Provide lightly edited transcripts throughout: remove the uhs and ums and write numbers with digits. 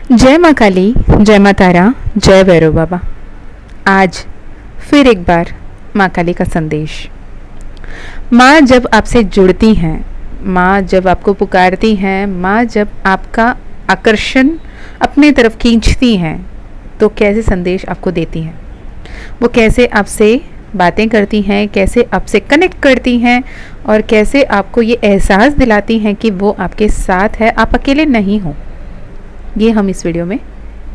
जय माँ काली, जय माँ तारा, जय भैरव बाबा। आज फिर एक बार माँ काली का संदेश। माँ जब आपसे जुड़ती हैं, माँ जब आपको पुकारती हैं, माँ जब आपका आकर्षण अपने तरफ खींचती हैं, तो कैसे संदेश आपको देती हैं, वो कैसे आपसे बातें करती हैं, कैसे आपसे कनेक्ट करती हैं और कैसे आपको ये एहसास दिलाती हैं कि वो आपके साथ है, आप अकेले नहीं हो। ये हम इस वीडियो में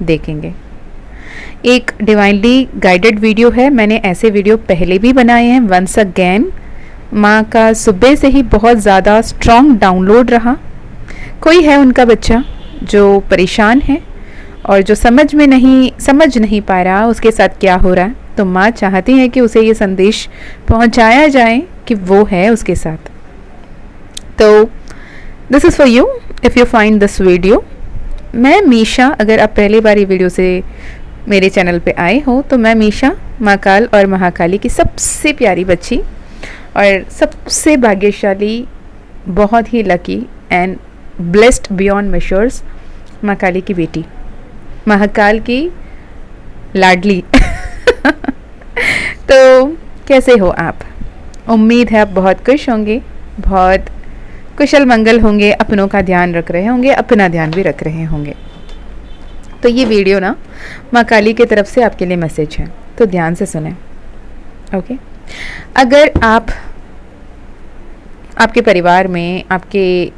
देखेंगे। एक डिवाइनली गाइडेड वीडियो है, मैंने ऐसे वीडियो पहले भी बनाए हैं। वंस अगेन माँ का सुबह से ही बहुत ज़्यादा स्ट्रॉन्ग डाउनलोड रहा। कोई है उनका बच्चा जो परेशान है और जो समझ नहीं पा रहा उसके साथ क्या हो रहा है, तो माँ चाहती है कि उसे ये संदेश पहुँचाया जाए कि वो है उसके साथ। तो this is for you if you find this video. मैं मीशा, अगर आप पहली बार ये वीडियो से मेरे चैनल पे आए हो तो मैं मीशा माँ काल और महाकाली की सबसे प्यारी बच्ची और सबसे भाग्यशाली, बहुत ही lucky and blessed beyond measures माँ काली की बेटी, महाकाल की लाडली। तो कैसे हो आप? उम्मीद है आप बहुत खुश होंगे, बहुत कुशल मंगल होंगे, अपनों का ध्यान रख रहे होंगे, अपना ध्यान भी रख रहे होंगे। तो ये वीडियो ना माँ काली की तरफ से आपके लिए मैसेज है, तो ध्यान से सुने। ओके, अगर आपके परिवार में, आपके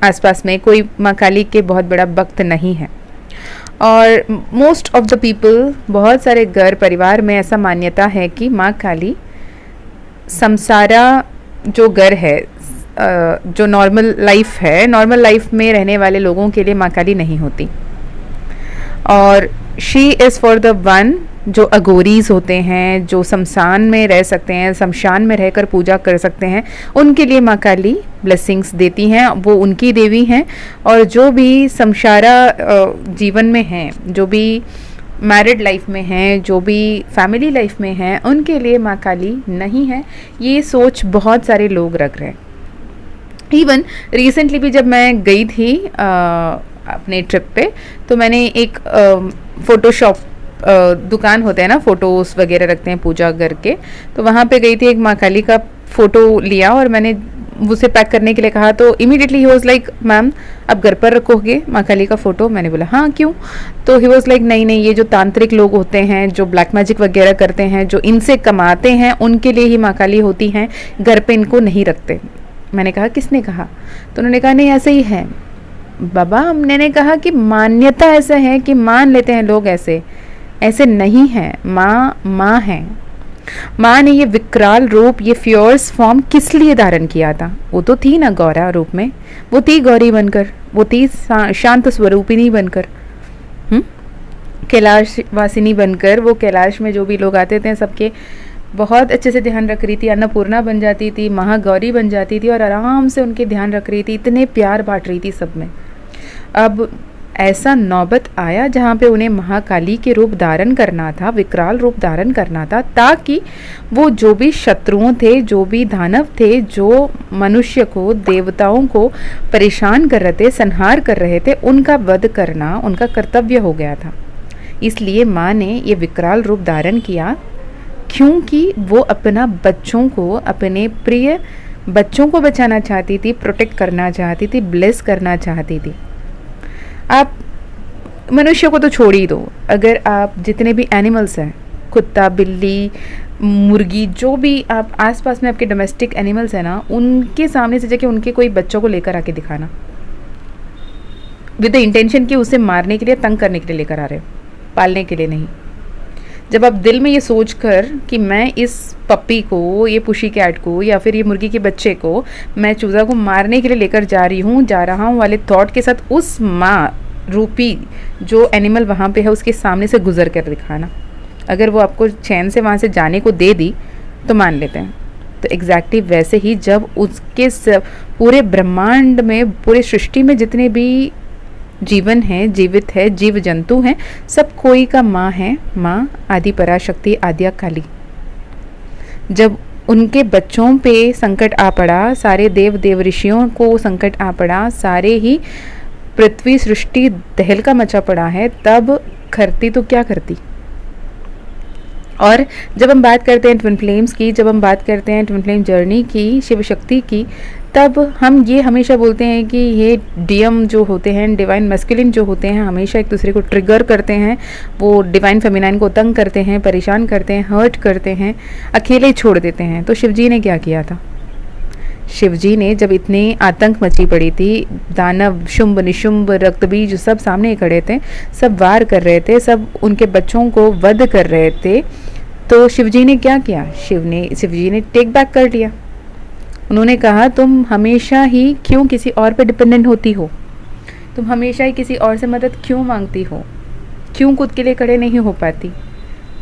आसपास में कोई माँ काली के बहुत बड़ा भक्त नहीं है, और मोस्ट ऑफ द पीपल, बहुत सारे घर परिवार में ऐसा मान्यता है कि माँ काली संसारा जो घर है, जो नॉर्मल लाइफ है, नॉर्मल लाइफ में रहने वाले लोगों के लिए माँ काली नहीं होती, और she is for the one जो अघोरीज होते हैं, जो शमशान में रह सकते हैं, शमशान में रहकर पूजा कर सकते हैं, उनके लिए माँ काली ब्लेसिंग्स देती हैं। वो उनकी देवी हैं, और जो भी संसारा जीवन में हैं, जो भी मैरिड लाइफ में हैं, जो भी फैमिली लाइफ में हैं, उनके लिए माँ काली नहीं है। ये सोच बहुत सारे लोग रख रहे हैं। इवन रिसेंटली भी जब मैं गई थी अपने ट्रिप पे, तो मैंने एक फ़ोटोशॉप दुकान होते हैं ना, फ़ोटोज़ वगैरह रखते हैं पूजा करके, तो वहाँ पे गई थी, एक माँ काली का फ़ोटो लिया और मैंने उसे पैक करने के लिए कहा, तो immediately he was like, ma'am आप घर पर रखोगे माँ काली का फ़ोटो? मैंने बोला हाँ, क्यों? तो ही वाज लाइक, नहीं, ये जो तांत्रिक लोग होते हैं, जो ब्लैक मैजिक वगैरह करते हैं, जो इनसे कमाते हैं, उनके लिए ही माँ काली होती हैं, घर पे इनको नहीं रखते। मैंने कहा किसने कहा? तो उन्होंने कहा नहीं ऐसे ही है बाबा। मैंने कहा कि मान्यता ऐसा है कि मान लेते हैं लोग, ऐसे नहीं है। माँ है। माँ ने ये विकराल रूप, ये फ्योर्स फॉर्म किस लिए धारण किया था? वो तो थी ना गौरा रूप में, वो थी गौरी बनकर, वो थी शांत स्वरूपिणी बनकर, कैलाश वासिनी बनकर। वो कैलाश में जो भी लोग आते थे सबके बहुत अच्छे से ध्यान रख रही थी, अन्नपूर्णा बन जाती थी, महागौरी बन जाती थी और आराम से उनके ध्यान रख रही थी, इतने प्यार बांट रही थी सब में। अब ऐसा नौबत आया जहाँ पे उन्हें महाकाली के रूप धारण करना था, विकराल रूप धारण करना था, ताकि वो जो भी शत्रुओं थे, जो भी दानव थे, जो मनुष्य को, देवताओं को परेशान कर रहे थे, संहार कर रहे थे, उनका वध करना उनका कर्तव्य हो गया था। इसलिए माँ ने ये विकराल रूप धारण किया, क्योंकि वो अपना बच्चों को, अपने प्रिय बच्चों को बचाना चाहती थी, प्रोटेक्ट करना चाहती थी, ब्लेस करना चाहती थी। आप मनुष्य को तो छोड़ ही दो, अगर आप जितने भी एनिमल्स हैं, कुत्ता, बिल्ली, मुर्गी, जो भी आप आसपास में आपके डोमेस्टिक एनिमल्स हैं ना, उनके सामने से जाके उनके कोई बच्चों को लेकर आके दिखाना, विद द इंटेंशन कि उसे मारने के लिए, तंग करने के लिए लेकर आ रहे हो, पालने के लिए नहीं। जब आप दिल में ये सोच कर कि मैं इस पप्पी को, ये पुशी कैट को, या फिर ये मुर्गी के बच्चे को, मैं चूज़ा को मारने के लिए लेकर जा रहा हूँ वाले थॉट के साथ, उस माँ रूपी जो एनिमल वहाँ पे है उसके सामने से गुजर कर दिखाना। अगर वो आपको चैन से वहाँ से जाने को दे दी तो मान लेते हैं। तो एग्जैक्टली वैसे ही जब उसके पूरे ब्रह्मांड में, पूरे सृष्टि में जितने भी जीवन है, जीवित है, जीव जंतु हैं, सब कोई का माँ है, माँ आदि पराशक्ति, आद्या काली। जब उनके बच्चों पे संकट आ पड़ा, सारे देव ऋषियों को संकट आ पड़ा, सारे ही पृथ्वी सृष्टि तहलका मचा पड़ा है, तब करती तो क्या करती। और जब हम बात करते हैं ट्विन फ्लेम्स की, जब हम बात करते हैं ट्विन फ्लेम जर्नी की, शिव शक्ति की, तब हम ये हमेशा बोलते हैं कि ये डीएम जो होते हैं, डिवाइन मैस्कुलिन जो होते हैं, हमेशा एक दूसरे को ट्रिगर करते हैं, वो डिवाइन फेमिनाइन को तंग करते हैं, परेशान करते हैं, हर्ट करते हैं, अकेले छोड़ देते हैं। तो शिवजी ने क्या किया था? शिवजी ने जब इतनी आतंक मची पड़ी थी, दानव शुंभ निशुंभ रक्तबीज सब सामने खड़े थे, सब वार कर रहे थे, सब उनके बच्चों को वध कर रहे थे, तो शिवजी ने क्या किया? शिवजी ने टेक बैक कर लिया। उन्होंने कहा तुम हमेशा ही क्यों किसी और पे डिपेंडेंट होती हो, तुम हमेशा ही किसी और से मदद क्यों मांगती हो, क्यों खुद के लिए खड़े नहीं हो पाती।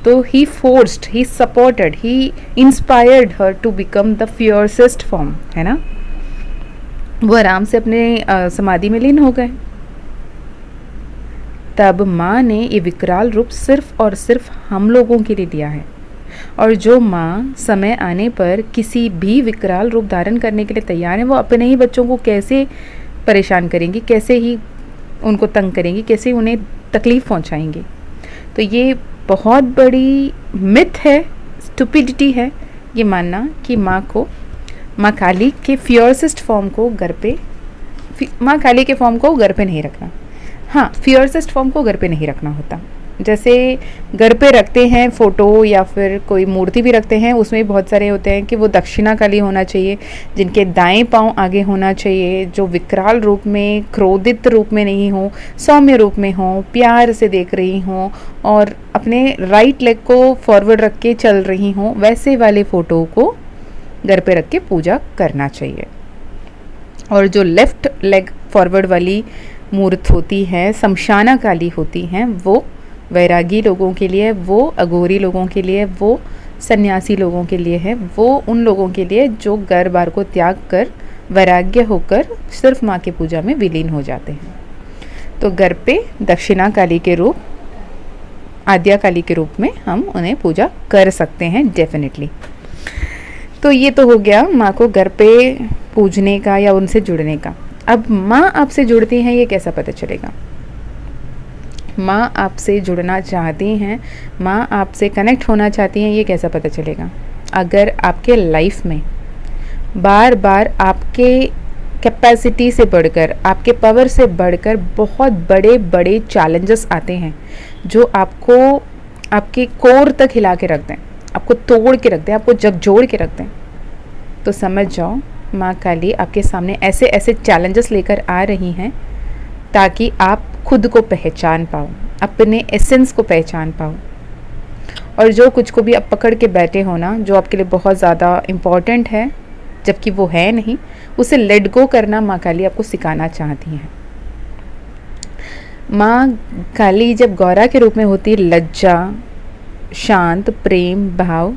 So he forced, he supported, he inspired her to become the fiercest form, है ना। वो आराम से अपने समाधि में लीन हो गए। तब माँ ने ये विकराल रूप सिर्फ और सिर्फ हम लोगों के लिए लिया है, और जो माँ समय आने पर किसी भी विकराल रूप धारण करने के लिए तैयार है, वो अपने ही बच्चों को कैसे परेशान करेंगी, कैसे ही उनको तंग करेंगी, कैसे उन्हें तकलीफ़ पहुँचाएंगी। तो ये बहुत बड़ी मिथ है, स्टुपिडिटी है ये मानना कि माँ काली के फियर्सेस्ट फॉर्म को घर पे, माँ काली के फॉर्म को घर पे नहीं रखना। हाँ, फियर्सेस्ट फॉर्म को घर पे नहीं रखना होता। जैसे घर पे रखते हैं फ़ोटो या फिर कोई मूर्ति भी रखते हैं, उसमें भी बहुत सारे होते हैं कि वो दक्षिणा काली होना चाहिए, जिनके दाएं पांव आगे होना चाहिए, जो विकराल रूप में, क्रोधित रूप में नहीं हो, सौम्य रूप में हो, प्यार से देख रही हो और अपने राइट लेग को फॉरवर्ड रख के चल रही हो, वैसे वाले फ़ोटो को घर पे रख के पूजा करना चाहिए। और जो लेफ़्ट लेग फॉरवर्ड वाली मूर्त होती है, शमशाना काली होती हैं, वो वैरागी लोगों के लिए, वो अघोरी लोगों के लिए, वो सन्यासी लोगों के लिए है, वो उन लोगों के लिए जो घर बार को त्याग कर वैराग्य होकर सिर्फ माँ की पूजा में विलीन हो जाते हैं। तो घर पे दक्षिणा काली के रूप, आद्या काली के रूप में हम उन्हें पूजा कर सकते हैं डेफिनेटली। तो ये तो हो गया माँ को घर पे पूजने का या उनसे जुड़ने का। अब माँ आपसे जुड़ती हैं, ये कैसा पता चलेगा? माँ आपसे जुड़ना चाहती हैं, माँ आपसे कनेक्ट होना चाहती हैं, ये कैसा पता चलेगा? अगर आपके लाइफ में बार बार आपके कैपेसिटी से बढ़कर, आपके पावर से बढ़कर बहुत बड़े बड़े चैलेंजेस आते हैं जो आपको आपके कोर तक हिला के रख दें, आपको तोड़ के रख दें, आपको झकझोर के रख दें, तो समझ जाओ माँ काली आपके सामने ऐसे ऐसे चैलेंजेस लेकर आ रही हैं ताकि आप खुद को पहचान पाओ, अपने एसेंस को पहचान पाओ। और जो कुछ को भी आप पकड़ के बैठे हो ना, जो आपके लिए बहुत ज़्यादा इम्पॉर्टेंट है जबकि वो है नहीं, उसे लेट गो करना माँ काली आपको सिखाना चाहती हैं। माँ काली जब गौरा के रूप में होती है, लज्जा, शांत, प्रेम भाव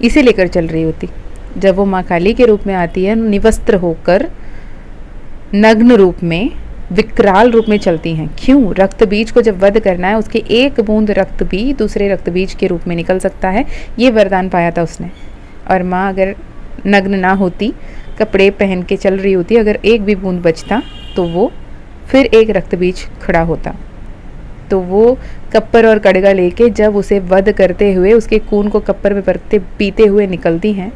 इसे लेकर चल रही होती। जब वो माँ काली के रूप में आती है, निवस्त्र होकर नग्न रूप में, विकराल रूप में चलती हैं। क्यों? रक्त बीज को जब वध करना है, उसके एक बूंद रक्त भी दूसरे रक्त बीज के रूप में निकल सकता है, ये वरदान पाया था उसने। और माँ अगर नग्न ना होती, कपड़े पहन के चल रही होती, अगर एक भी बूंद बचता तो वो फिर एक रक्त बीज खड़ा होता। तो वो कप्पर और कड़गा लेके जब उसे वध करते हुए उसके खून को कप्पर में भरते पीते हुए निकलती हैं,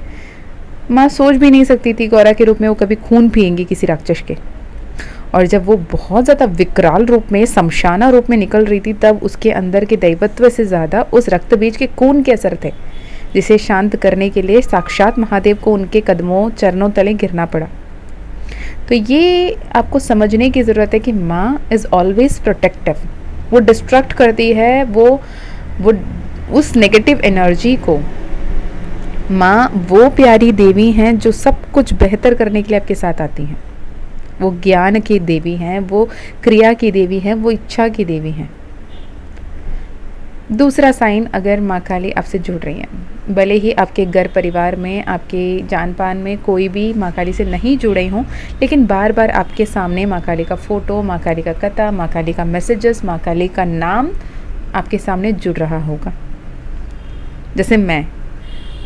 माँ सोच भी नहीं सकती थी गौरा के रूप में वो कभी खून पिएंगी किसी राक्षस के। और जब वो बहुत ज़्यादा विकराल रूप में, शमशाना रूप में निकल रही थी, तब उसके अंदर के दैवत्व से ज़्यादा उस रक्त बीज के खून के असर थे, जिसे शांत करने के लिए साक्षात महादेव को उनके कदमों चरणों तले गिरना पड़ा। तो ये आपको समझने की ज़रूरत है कि माँ इज़ ऑलवेज प्रोटेक्टिव। वो डिस्ट्रक्ट करती है, वो उस नेगेटिव एनर्जी को। माँ वो प्यारी देवी हैं जो सब कुछ बेहतर करने के लिए आपके साथ आती हैं। वो ज्ञान की देवी हैं, वो क्रिया की देवी हैं, वो इच्छा की देवी हैं। दूसरा साइन, अगर माँ काली आपसे जुड़ रही हैं, भले ही आपके घर परिवार में, आपके जान पान में कोई भी माँ काली से नहीं जुड़े हों, लेकिन बार बार आपके सामने माँ काली का फ़ोटो, माँ काली का कथा, माँ काली का मैसेजेस, माँ काली का नाम आपके सामने जुड़ रहा होगा। जैसे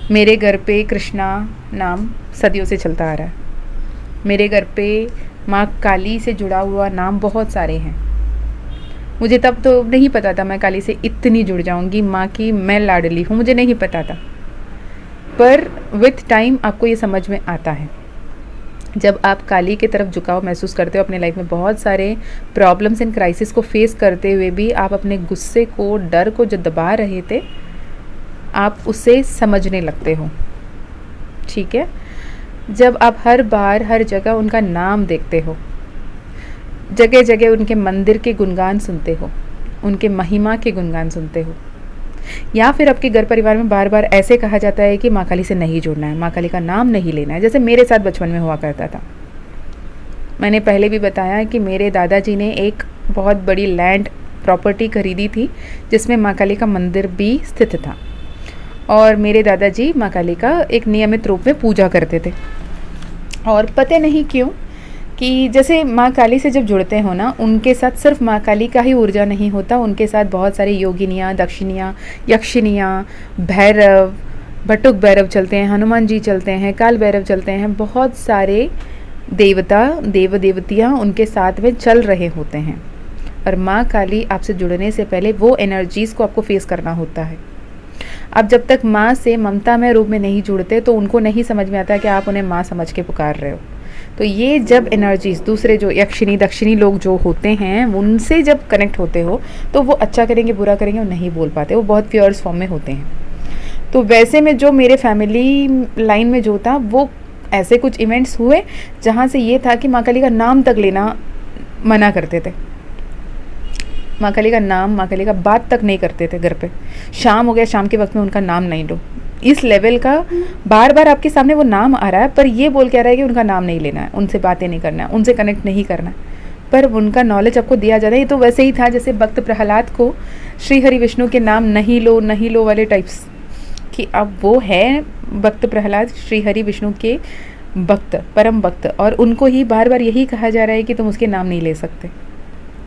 मेरे घर पे कृष्णा नाम सदियों से चलता आ रहा है। मेरे घर पे माँ काली से जुड़ा हुआ नाम बहुत सारे हैं। मुझे तब तो नहीं पता था मैं काली से इतनी जुड़ जाऊंगी, माँ की मैं लाडली हूँ, मुझे नहीं पता था। पर विथ टाइम आपको ये समझ में आता है। जब आप काली की तरफ झुकाव महसूस करते हो अपने लाइफ में, बहुत सारे प्रॉब्लम्स एंड क्राइसिस को फेस करते हुए भी आप अपने गुस्से को, डर को जो दबा रहे थे, आप उसे समझने लगते हो। ठीक है। जब आप हर बार हर जगह उनका नाम देखते हो, जगह जगह उनके मंदिर के गुणगान सुनते हो, उनके महिमा के गुणगान सुनते हो, या फिर आपके घर परिवार में बार बार ऐसे कहा जाता है कि माँ काली से नहीं जुड़ना है, माँ काली का नाम नहीं लेना है, जैसे मेरे साथ बचपन में हुआ करता था। मैंने पहले भी बताया कि मेरे दादाजी ने एक बहुत बड़ी लैंड प्रॉपर्टी खरीदी थी जिसमें माँ काली का मंदिर भी स्थित था, और मेरे दादाजी माँ काली का एक नियमित रूप में पूजा करते थे। और पता नहीं क्यों कि जैसे माँ काली से जब जुड़ते हो ना, उनके साथ सिर्फ माँ काली का ही ऊर्जा नहीं होता, उनके साथ बहुत सारी योगिनियाँ, दक्षिणियाँ, यक्षिनियाँ, भैरव, बटुक भैरव चलते हैं, हनुमान जी चलते हैं, काल भैरव चलते हैं, बहुत सारे देवता देव देवतियाँ उनके साथ में चल रहे होते हैं। और माँ काली आपसे जुड़ने से पहले वो एनर्जीज़ को आपको फेस करना होता है। आप जब तक माँ से ममता में रूप में नहीं जुड़ते तो उनको नहीं समझ में आता कि आप उन्हें माँ समझ के पुकार रहे हो। तो ये जब एनर्जीज दूसरे जो यक्षिनी दक्षिणी लोग जो होते हैं उनसे जब कनेक्ट होते हो तो वो अच्छा करेंगे बुरा करेंगे वो नहीं बोल पाते, वो बहुत प्योर्स फॉर्म में होते हैं। तो वैसे में जो मेरे फैमिली लाइन में जो था, वो ऐसे कुछ इवेंट्स हुए जहाँ से ये था कि माँ काली का नाम तक लेना मना करते थे। माँ काली का नाम, माँ काली का बात तक नहीं करते थे घर पे। शाम हो गया, शाम के वक्त में उनका नाम नहीं लो, इस लेवल का बार बार आपके सामने वो नाम आ रहा है, पर ये बोल के आ रहा है कि उनका नाम नहीं लेना है, उनसे बातें नहीं करना है, उनसे कनेक्ट नहीं करना है, पर उनका नॉलेज आपको दिया जा रहा है। ये तो वैसे ही था जैसे भक्त प्रहलाद को श्री हरि विष्णु के नाम नहीं लो वाले टाइप्स, कि अब वो है भक्त प्रहलाद श्री हरि विष्णु के भक्त, परम भक्त, और उनको ही बार बार यही कहा जा रहा है कि तुम उसके नाम नहीं ले सकते।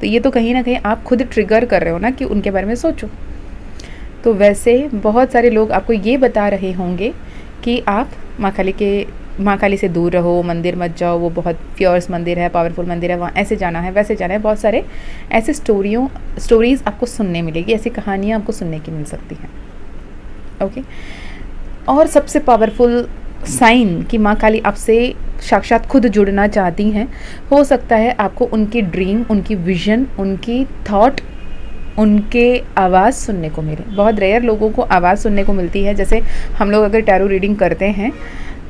तो ये तो कहीं ना कहीं आप खुद ट्रिगर कर रहे हो ना कि उनके बारे में सोचो। तो वैसे बहुत सारे लोग आपको ये बता रहे होंगे कि आप माँ काली से दूर रहो, मंदिर मत जाओ, वो बहुत प्योर्स मंदिर है, पावरफुल मंदिर है, वहाँ ऐसे जाना है वैसे जाना है। बहुत सारे ऐसे स्टोरीज़ आपको सुनने मिलेगी, ऐसी कहानियाँ आपको सुनने की मिल सकती हैं। ओके। और सबसे पावरफुल साइन कि माँ काली आपसे साक्षात खुद जुड़ना चाहती हैं, हो सकता है आपको उनकी ड्रीम, उनकी विजन, उनकी थॉट, उनके आवाज़ सुनने को मिले। बहुत रेयर लोगों को आवाज़ सुनने को मिलती है। जैसे हम लोग अगर टैरो रीडिंग करते हैं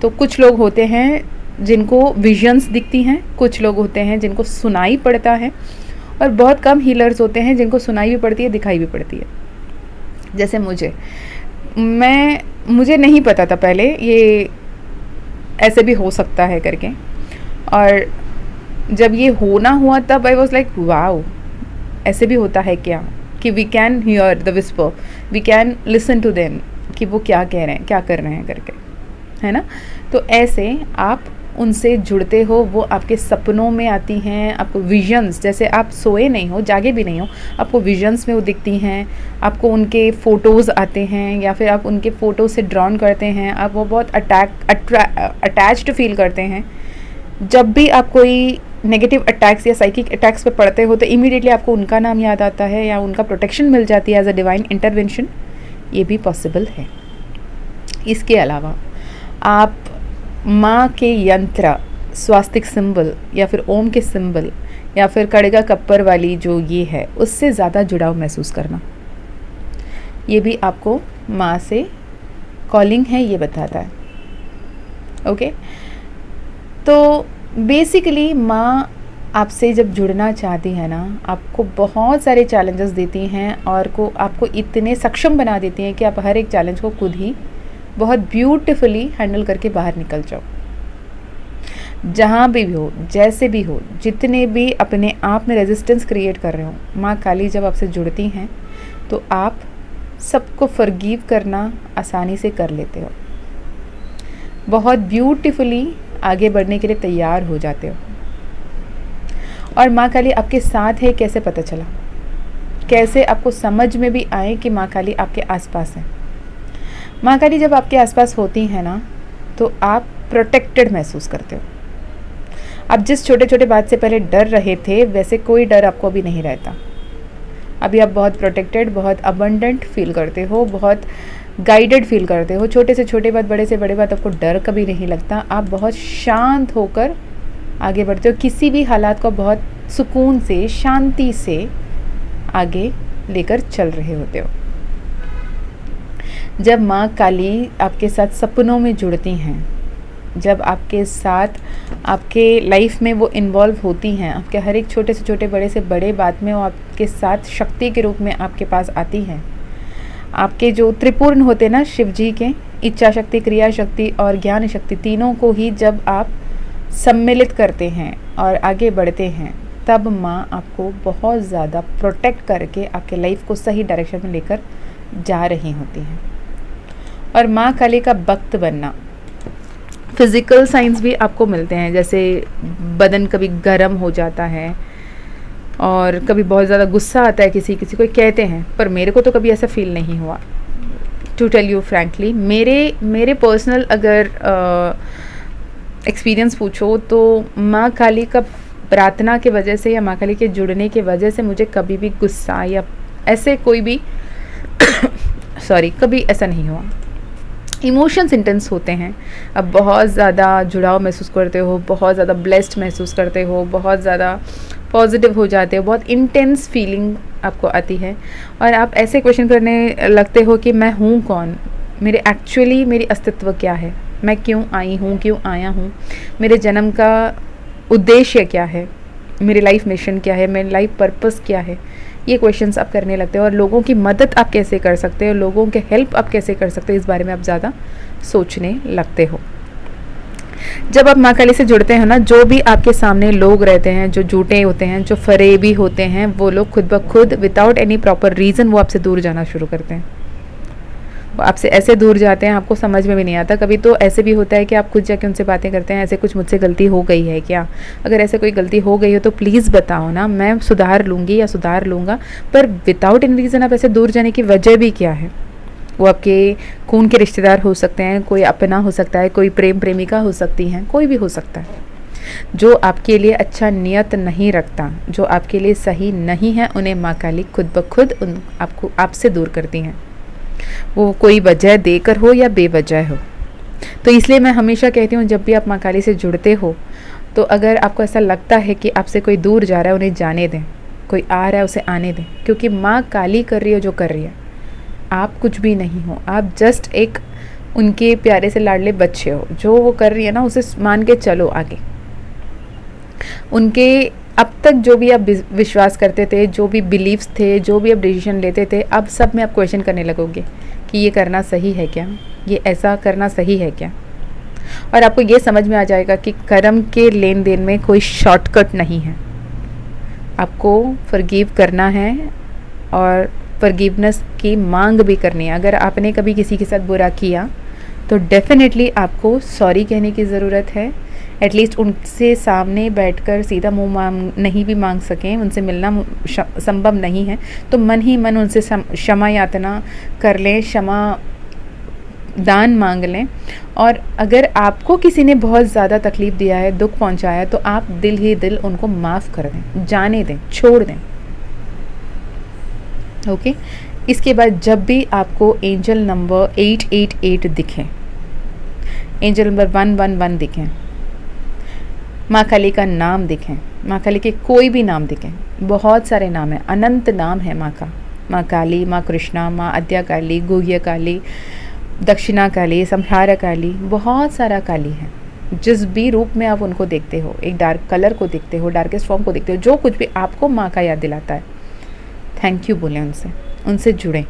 तो कुछ लोग होते हैं जिनको विजन्स दिखती हैं, कुछ लोग होते हैं जिनको सुनाई पड़ता है, और बहुत कम हीलर्स होते हैं जिनको सुनाई भी पड़ती है, दिखाई भी पड़ती है। जैसे मुझे नहीं पता था पहले ये ऐसे भी हो सकता है करके, और जब ये होना हुआ तब आई वॉज लाइक वाओ, ऐसे भी होता है क्या, कि we can hear the whisper, we can listen to them, कि वो क्या कह रहे हैं, क्या कर रहे हैं करके, है ना। तो ऐसे आप उनसे जुड़ते हो, वो आपके सपनों में आती हैं, आपको विजन्स, जैसे आप सोए नहीं हो, जागे भी नहीं हो, आपको विजन्स में वो दिखती हैं, आपको उनके फ़ोटोज़ आते हैं, या फिर आप उनके फ़ोटो से ड्रॉन करते हैं, आप वो बहुत अटैच्ड फील करते हैं। जब भी आप कोई नेगेटिव अटैक्स या साइकिक अटैक्स पे पड़ते हो तो इमीडिएटली आपको उनका नाम याद आता है, या उनका प्रोटेक्शन मिल जाती है एज अ डिवाइन इंटरवेंशन। ये भी पॉसिबल है। इसके अलावा आप माँ के यंत्र, स्वास्तिक सिंबल, या फिर ओम के सिंबल, या फिर कड़गा कप्पर वाली जो ये है, उससे ज़्यादा जुड़ाव महसूस करना, ये भी आपको माँ से कॉलिंग है ये बताता है। ओके। तो बेसिकली माँ आपसे जब जुड़ना चाहती है ना, आपको बहुत सारे चैलेंजेस देती हैं, और आपको इतने सक्षम बना देती हैं कि आप हर एक चैलेंज को खुद ही बहुत ब्यूटीफुली हैंडल करके बाहर निकल जाओ। जहाँ भी हो, जैसे भी हो, जितने भी अपने आप में रेजिस्टेंस क्रिएट कर रहे हो, माँ काली जब आपसे जुड़ती हैं तो आप सबको फॉरगिव करना आसानी से कर लेते हो, बहुत ब्यूटीफुली आगे बढ़ने के लिए तैयार हो जाते हो। और माँ काली आपके साथ है, कैसे पता चला, कैसे आपको समझ में भी आए कि माँ काली आपके आसपास है। माँ काली जब आपके आसपास होती है ना, तो आप प्रोटेक्टेड महसूस करते हो, आप जिस छोटे छोटे बात से पहले डर रहे थे, वैसे कोई डर आपको अभी नहीं रहता। अभी आप बहुत प्रोटेक्टेड, बहुत अबंडेंट फील करते हो, बहुत गाइडेड फील करते हो। छोटे से छोटे बात, बड़े से बड़े बात आपको डर कभी नहीं लगता। आप बहुत शांत होकर आगे बढ़ते हो, किसी भी हालात को बहुत सुकून से, शांति से आगे लेकर चल रहे होते हो। जब माँ काली आपके साथ सपनों में जुड़ती हैं, जब आपके साथ आपके लाइफ में वो इन्वॉल्व होती हैं, आपके हर एक छोटे से छोटे, बड़े से बड़े बात में वो आपके साथ शक्ति के रूप में आपके पास आती हैं। आपके जो त्रिपूर्ण होते हैं ना शिव जी के, इच्छा शक्ति, क्रिया शक्ति और ज्ञान शक्ति, तीनों को ही जब आप सम्मिलित करते हैं और आगे बढ़ते हैं, तब माँ आपको बहुत ज़्यादा प्रोटेक्ट करके आपके लाइफ को सही डायरेक्शन में लेकर जा रही होती हैं। और माँ काली का भक्त बनना, फिज़िकल साइंस भी आपको मिलते हैं, जैसे बदन कभी गर्म हो जाता है और कभी बहुत ज़्यादा गुस्सा आता है, किसी को कहते हैं, पर मेरे को तो कभी ऐसा फील नहीं हुआ। टू टेल यू फ्रैंकली, मेरे पर्सनल अगर एक्सपीरियंस पूछो तो माँ काली का प्रार्थना के वजह से या माँ काली के जुड़ने के वजह से मुझे कभी भी गुस्सा या ऐसे कोई भी कभी ऐसा नहीं हुआ। इमोशंस इंटेंस होते हैं, अब बहुत ज़्यादा जुड़ाव महसूस करते हो, बहुत ज़्यादा ब्लेस्ड महसूस करते हो, बहुत ज़्यादा पॉजिटिव हो जाते हो, बहुत इंटेंस फीलिंग आपको आती है और आप ऐसे क्वेश्चन करने लगते हो कि मैं हूँ कौन, मेरी अस्तित्व क्या है, मैं क्यों आई हूँ, क्यों आया हूँ, मेरे जन्म का उद्देश्य क्या है, मेरी लाइफ मिशन क्या है, मेरी लाइफ पर्पस क्या है। ये क्वेश्चंस आप करने लगते हो और लोगों की मदद आप कैसे कर सकते हो, लोगों के हेल्प आप कैसे कर सकते हो, इस बारे में आप ज़्यादा सोचने लगते हो। जब आप माँ काली से जुड़ते हैं ना, जो भी आपके सामने लोग रहते हैं, जो झूठे होते हैं, जो फरेबी होते हैं, वो लोग खुद ब खुद विदाउट एनी प्रॉपर रीज़न वो आपसे दूर जाना शुरू करते हैं। वो आपसे ऐसे दूर जाते हैं, आपको समझ में भी नहीं आता। कभी तो ऐसे भी होता है कि आप खुद जाके उनसे बातें करते हैं, ऐसे कुछ मुझसे गलती हो गई है क्या, अगर ऐसे कोई गलती हो गई हो तो प्लीज़ बताओ ना, मैं सुधार लूँगी या सुधार लूँगा। पर विदाउट एनी रीज़न आप ऐसे दूर जाने की वजह भी क्या है? वो आपके खून के रिश्तेदार हो सकते हैं, कोई अपना हो सकता है, कोई प्रेम प्रेमिका हो सकती हैं, कोई भी हो सकता है। जो आपके लिए अच्छा नियत नहीं रखता, जो आपके लिए सही नहीं है, उन्हें माँ काली खुद ब खुद आपसे दूर करती हैं, वो कोई वजह देकर हो या बेवजह हो। तो इसलिए मैं हमेशा कहती हूँ, जब भी आप माँ काली से जुड़ते हो तो अगर आपको ऐसा लगता है कि आपसे कोई दूर जा रहा है, उन्हें जाने दें, कोई आ रहा है उसे आने दें, क्योंकि माँ काली कर रही है जो कर रही है। आप कुछ भी नहीं हो, आप जस्ट एक उनके प्यारे से लाडले बच्चे हो। जो वो कर रही है ना, उसे मान के चलो आगे। उनके अब तक जो भी आप विश्वास करते थे, जो भी बिलीव्स थे, जो भी आप डिसीजन लेते थे, अब सब में आप क्वेश्चन करने लगोगे कि ये करना सही है क्या, ये ऐसा करना सही है क्या। और आपको ये समझ में आ जाएगा कि कर्म के लेन देन में कोई शॉर्टकट नहीं है। आपको फॉरगिव करना है और फॉरगिवनेस की मांग भी करनी है। अगर आपने कभी किसी के साथ बुरा किया तो डेफिनेटली आपको सॉरी कहने की ज़रूरत है। एटलीस्ट उनसे सामने बैठकर सीधा मुंह नहीं भी मांग सकें, उनसे मिलना संभव नहीं है, तो मन ही मन उनसे क्षमा यातना कर लें, क्षमा दान मांग लें। और अगर आपको किसी ने बहुत ज़्यादा तकलीफ़ दिया है, दुख पहुंचाया, तो आप दिल ही दिल उनको माफ़ कर दें, जाने दें, छोड़ दें। ओके। इसके बाद जब भी आपको एंजल नंबर 888 दिखें, एंजल नंबर 111 दिखें, माँ काली का नाम दिखें, माँ काली के कोई भी नाम दिखें, बहुत सारे नाम हैं, अनंत नाम है माँ का। माँ काली, माँ कृष्णा, माँ आद्या काली, गुह्य काली, दक्षिणा काली, संहार काली, बहुत सारा काली है। जिस भी रूप में आप उनको देखते हो, एक डार्क कलर को देखते हो, डार्केस्ट फॉर्म को देखते हो, जो कुछ भी आपको माँ का याद दिलाता है, थैंक यू बोलें उनसे जुड़ें।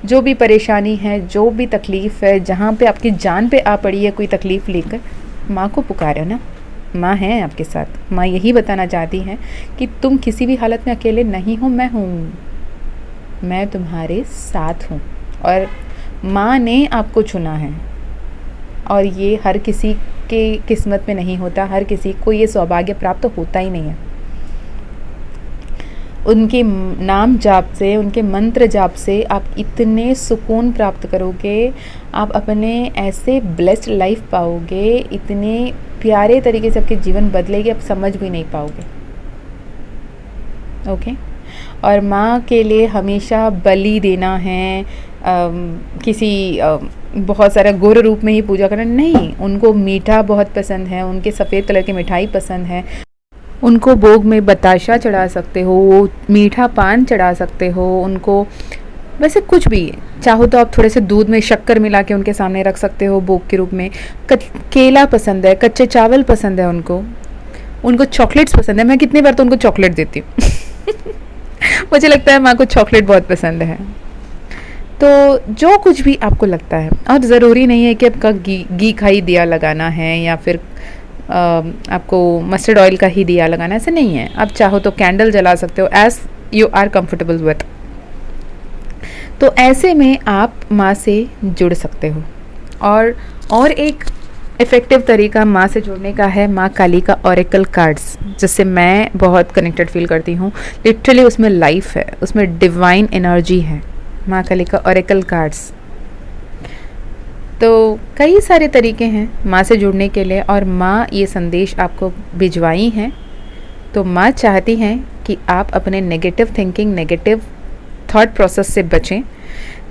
जो भी परेशानी है, जो भी तकलीफ़ है, जहाँ पे आपकी जान पे आ पड़ी है कोई तकलीफ़ लेकर, माँ को पुकारो ना, माँ है आपके साथ। माँ यही बताना चाहती हैं कि तुम किसी भी हालत में अकेले नहीं हो, मैं हूँ, मैं तुम्हारे साथ हूँ। और माँ ने आपको चुना है और ये हर किसी के किस्मत में नहीं होता, हर किसी को ये सौभाग्य प्राप्त होता ही नहीं है। उनके नाम जाप से, उनके मंत्र जाप से आप इतने सुकून प्राप्त करोगे, आप अपने ऐसे ब्लेस्ड लाइफ पाओगे, इतने प्यारे तरीके से आपके जीवन बदलेगी, आप समझ भी नहीं पाओगे। ओके। और माँ के लिए हमेशा बलि देना है, किसी बहुत सारा गुर रूप में ही पूजा करना नहीं। उनको मीठा बहुत पसंद है, उनके सफ़ेद कलर की मिठाई पसंद है, उनको भोग में बताशा चढ़ा सकते हो, वो मीठा पान चढ़ा सकते हो उनको, वैसे कुछ भी चाहो तो आप थोड़े से दूध में शक्कर मिला के उनके सामने रख सकते हो भोग के रूप में। केला पसंद है, कच्चे चावल पसंद है उनको चॉकलेट्स पसंद है। मैं कितनी बार तो उनको चॉकलेट देती हूँ मुझे लगता है माँ को चॉकलेट बहुत पसंद है। तो जो कुछ भी आपको लगता है, और ज़रूरी नहीं है कि आपका घी का ही दिया लगाना है या फिर आपको मस्टर्ड ऑयल का ही दिया लगाना, ऐसे नहीं है। आप चाहो तो कैंडल जला सकते हो, as you are comfortable with. तो ऐसे में आप माँ से जुड़ सकते हो। और एक इफ़ेक्टिव तरीका माँ से जुड़ने का है माँ काली का ऑरेकल कार्ड्स, जिससे मैं बहुत कनेक्टेड फील करती हूँ। लिटरली उसमें लाइफ है, उसमें डिवाइन एनर्जी है। माँ काली का ऑरेकल कार्ड्स, तो कई सारे तरीके हैं माँ से जुड़ने के लिए, और माँ ये संदेश आपको भिजवाई हैं। तो माँ चाहती हैं कि आप अपने negative thinking, negative thought process से बचें।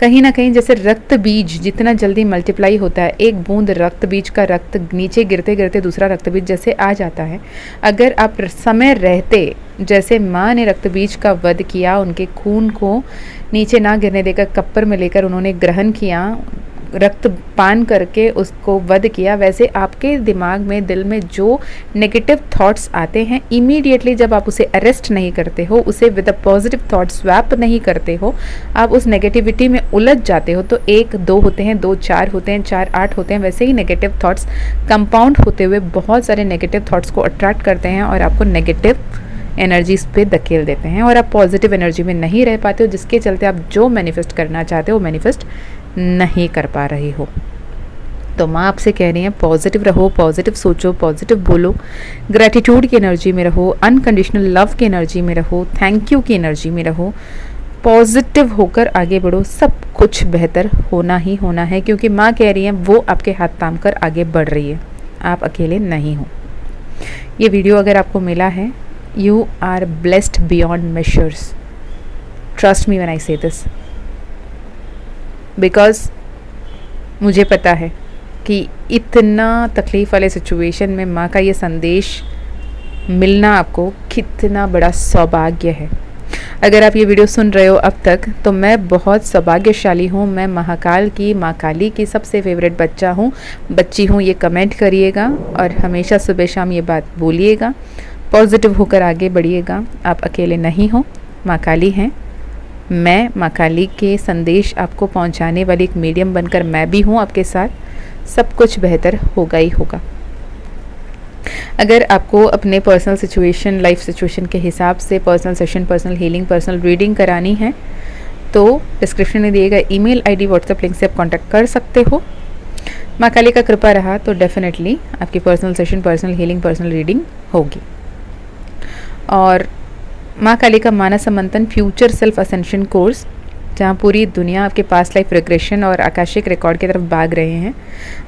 कहीं ना कहीं जैसे रक्त बीज जितना जल्दी मल्टीप्लाई होता है, एक बूंद रक्त बीज का रक्त नीचे गिरते गिरते दूसरा रक्त बीज जैसे आ जाता है, अगर आप समय रहते जैसे माँ ने रक्त बीज का वध किया, उनके खून को नीचे ना गिरने देकर कप्पर में लेकर उन्होंने ग्रहण किया, रक्त पान करके उसको वध किया, वैसे आपके दिमाग में, दिल में जो नेगेटिव थॉट्स आते हैं, इमीडिएटली जब आप उसे अरेस्ट नहीं करते हो, उसे with a positive thought swap नहीं करते हो, आप उस नेगेटिविटी में उलझ जाते हो। तो 1 2 होते हैं, 2 4 होते हैं, 4 8 होते हैं, वैसे ही नेगेटिव थॉट्स कंपाउंड होते हुए बहुत सारे नेगेटिव थॉट्स को अट्रैक्ट करते हैं और आपको नेगेटिव एनर्जीज पे धकेल देते हैं, और आप पॉजिटिव एनर्जी में नहीं रह पाते हो, जिसके चलते आप जो मैनिफेस्ट करना चाहते हो मैनिफेस्ट नहीं कर पा रहे हो। तो माँ आपसे कह रही हैं पॉजिटिव रहो, पॉजिटिव सोचो, पॉजिटिव बोलो, ग्रैटिट्यूड की एनर्जी में रहो, अनकंडीशनल लव की एनर्जी में रहो, थैंक यू की एनर्जी में रहो, पॉजिटिव होकर आगे बढ़ो। सब कुछ बेहतर होना ही होना है, क्योंकि माँ कह रही हैं वो आपके हाथ थाम कर आगे बढ़ रही है, आप अकेले नहीं हो। ये वीडियो अगर आपको मिला है, you are blessed beyond measures, trust me when I say this, because मुझे पता है कि इतना तकलीफ़ वाले सिचुएशन में माँ का ये संदेश मिलना आपको कितना बड़ा सौभाग्य है। अगर आप ये वीडियो सुन रहे हो अब तक, तो मैं बहुत सौभाग्यशाली हूँ। मैं महाकाल की, माँ काली की सबसे फेवरेट बच्ची हूँ। ये कमेंट करिएगा और हमेशा सुबह शाम ये बात बोलिएगा, पॉजिटिव होकर आगे बढ़िएगा। आप अकेले नहीं हो, माँ काली हैं। मैं माँ काली के संदेश आपको पहुँचाने वाली एक मीडियम बनकर मैं भी हूँ आपके साथ। सब कुछ बेहतर होगा ही होगा। अगर आपको अपने पर्सनल सिचुएशन, लाइफ सिचुएशन के हिसाब से personal session, personal healing, personal reading करानी है, तो डिस्क्रिप्शन में दिए गए ईमेल आईडी, व्हाट्सएप लिंक से आप कांटेक्ट कर सकते हो। माँ काली का कृपा रहा तो डेफिनेटली आपकी personal session, personal healing, personal reading होगी। और माँ काली का मानस मंथन फ्यूचर सेल्फ असेंशन कोर्स, जहाँ पूरी दुनिया आपके पास्ट लाइफ रिग्रेशन और आकाशिक रिकॉर्ड की तरफ भाग रहे हैं,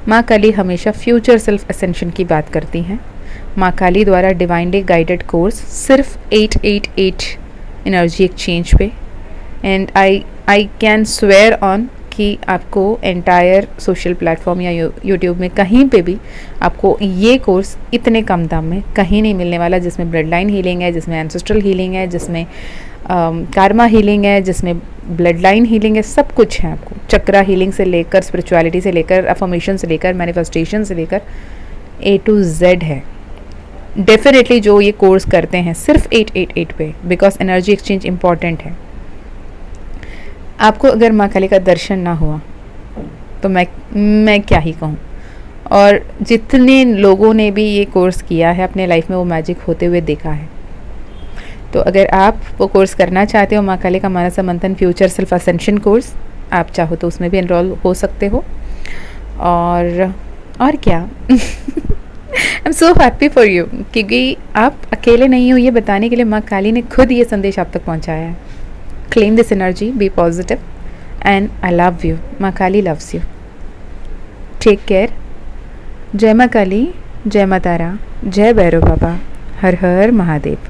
माँ काली हमेशा फ्यूचर सेल्फ असेंशन की बात करती हैं। माँ काली द्वारा डिवाइनली गाइडेड कोर्स सिर्फ 888 एनर्जी एक्सचेंज पे, and I can swear on कि आपको एंटायर सोशल प्लेटफॉर्म या यूट्यूब में कहीं पे भी आपको ये कोर्स इतने कम दाम में कहीं नहीं मिलने वाला, जिसमें ब्लड लाइन हीलिंग है, जिसमें एंसेस्ट्रल हीलिंग है, जिसमें कार्मा हीलिंग है, जिसमें ब्लड लाइन हीलिंग है, सब कुछ है आपको। चक्रा हीलिंग से लेकर, स्पिरिचुअलिटी से लेकर, अफर्मेशन से लेकर, मैनिफेस्टेशन से लेकर A to Z है। डेफिनेटली जो ये कोर्स करते हैं सिर्फ 888 पे, बिकॉज एनर्जी एक्सचेंज इम्पॉर्टेंट है। आपको अगर माँ काली का दर्शन ना हुआ तो मैं क्या ही कहूँ। और जितने लोगों ने भी ये कोर्स किया है अपने लाइफ में, वो मैजिक होते हुए देखा है। तो अगर आप वो कोर्स करना चाहते हो, माँ काली का मानस मंथन फ्यूचर सेल्फ असेंशन कोर्स, आप चाहो तो उसमें भी एनरोल हो सकते हो। और क्या am so happy for you, क्योंकि आप अकेले नहीं हो ये बताने के लिए माँ काली ने खुद ये संदेश आप तक पहुँचाया है. Claim this energy, be positive, and I love you. माँ Kali loves you. Take care. जय माँ काली, जय माँ तारा, जय भैरव बाबा, हर हर महादेव.